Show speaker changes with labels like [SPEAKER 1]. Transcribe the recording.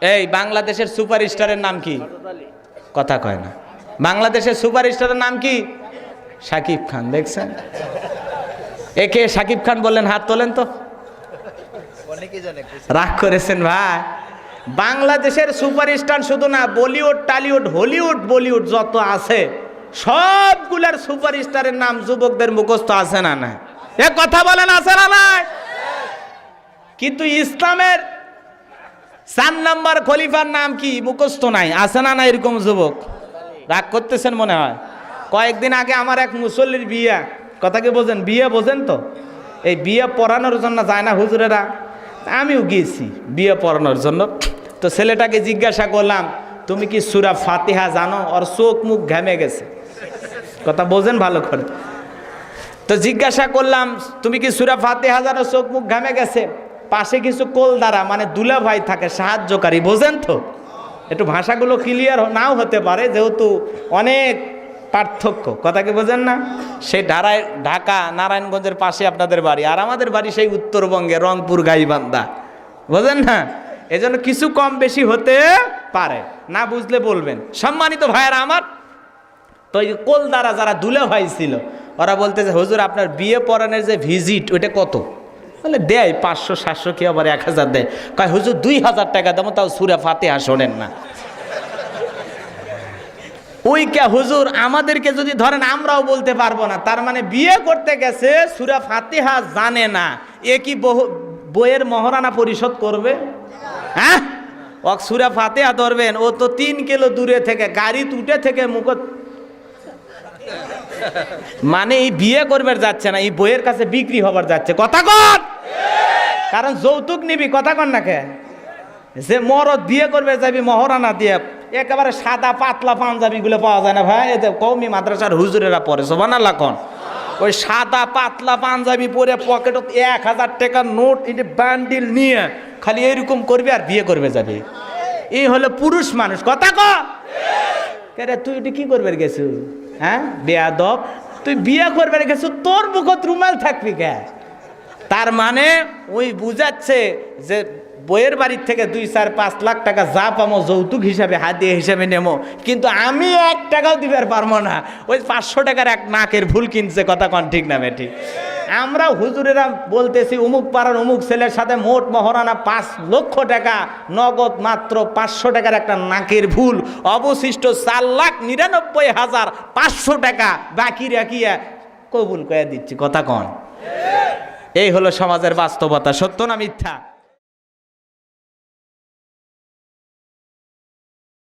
[SPEAKER 1] এই বাংলাদেশের সুপারস্টারের নাম কি? কথা কয় না। বাংলাদেশের সুপারস্টারের নাম কি? শাকিব খান। দেখছেন? একে শাকিব খান বললেন, হাত তোলেন তো। রাগ করেছেন ভাই? বাংলাদেশের সুপারস্টার শুধু না, বলিউড, টলিউড, হলিউড, বলিউড যত আছে সবগুলার সুপারস্টারের নাম যুবকদের মুখস্থ আছে না না? এ কথা বলেন, আছে না নাই? কিন্তু ইসলামের 4 নম্বর খলিফার নাম কি? মুখস্থ নাই। আছে না না এরকম যুবক? রাগ করতেছেন মনে হয়। কয়েকদিন আগে আমার এক মুসল্লির বিয়ে, কথা কি বোঝেন? বিয়ে বোঝেন তো? এই বিয়ে পড়ানোর জন্য যায় না হুজুরেরা, আমিও গিয়েছি বিয়ে পড়ানোর জন্য। তো ছেলেটাকে জিজ্ঞাসা করলাম, তুমি কি সূরা ফাতিহা জানো? ওর চোখ মুখ ঘেমে গেছে। কথা বোঝেন ভালো করে? তো জিজ্ঞাসা করলাম, তুমি কি সূরা ফাতিহা জানো? চোখ মুখ ঘেমে গেছে। পাশে কিছু কোলদারা মানে দুলা ভাই থাকে, সাহায্যকারী, বোঝেন তো? একটু ভাষাগুলো ক্লিয়ার নাও হতে পারে, যেহেতু অনেক পার্থক্য। কথা কি বোঝেন না? সেই ঢাকা নারায়ণগঞ্জের পাশে আপনাদের বাড়ি, আর আমাদের বাড়ি সেই উত্তরবঙ্গে রংপুর গাইবান্ধা, বোঝেন না? এজন্য কিছু কম বেশি হতে পারে, না বুঝলে বলবেন। সম্মানিত ভাইয়েরা আমার, তো এই কোলদারা যারা দুলা ভাই ছিল, ওরা বলতেছে, হুজুর আপনার বিয়ে পড়ানোর যে ভিজিট ওইটা কত? বলে দেয় 500 700, কি আবার 1000 দেয়। কয় হুজুর 2000 টাকা দেবো, তাও সূরা ফাতিহা শোনেন না। ওই কে হুজুর, আমাদেরকে যদি ধরেন আমরাও বলতে পারবো না, তার মানে বিয়ে করতে গেছে সূরা ফাতিহা জানে না, এ কি বইয়ের মহারানা পরিশোধ করবে? হ্যাঁ, ও সূরা ফাতিহা ধরবেন, ও তো 3 কিলো দূরে থেকে গাড়ি তুটে থেকে মুখ, মানে এই বিয়ে করবার যাচ্ছে না, এই বইয়ের কাছে বিক্রি হবার যাচ্ছে। কথা কন, কারণ যৌতুক নিবি। কথা কন না কে? যে মরদ বিয়ে করবে যাবি মহারানা দিয়ে, একেবারে সাদা পাতলা পাঞ্জাবি গুলো পাওয়া যায় না ভাই? এতে কওমি মাদ্রাসার হুজুরেরা পরে, সুবহানাল্লাহ কোন। ওই সাদা পাতলা পাঞ্জাবি পরে পকেটে 1000 টাকার নোট এটি বান্ডিল নিয়ে খালি এরকম করবে আর বিয়ে করবে যাবি। এই হলো পুরুষ মানুষ। কথা ক রে, তুই এটি কি করবে গেছু? হ্যাঁ বেয়াদব, তুই বিয়ে করবে গেছু, তোর মুখত রুমাল থাকবি কে? তার মানে ওই বুঝাচ্ছে যে বইয়ের বাড়ির থেকে 2-4-5 লাখ টাকা যা পামো যৌতুক হিসাবে, হাদিয়া হিসাবে নেমো, কিন্তু আমি 1 টাকাও দিবার পারবো না। ওই 500 টাকার এক নাকের ভুল কিনছে। কথা কন ঠিক না বেঠিক? আমরা হুজুরেরা বলতেছি অমুক পাড়ার অমুক ছেলের সাথে মোট মহারানা 5 লক্ষ টাকা, নগদ মাত্র 500 টাকার একটা নাকের ভুল, অবশিষ্ট 4,99,500 টাকা বাকি রাখিয়া কবুল করে দিচ্ছি। কথা কন, এই হলো সমাজের বাস্তবতা। সত্য না মিথ্যা?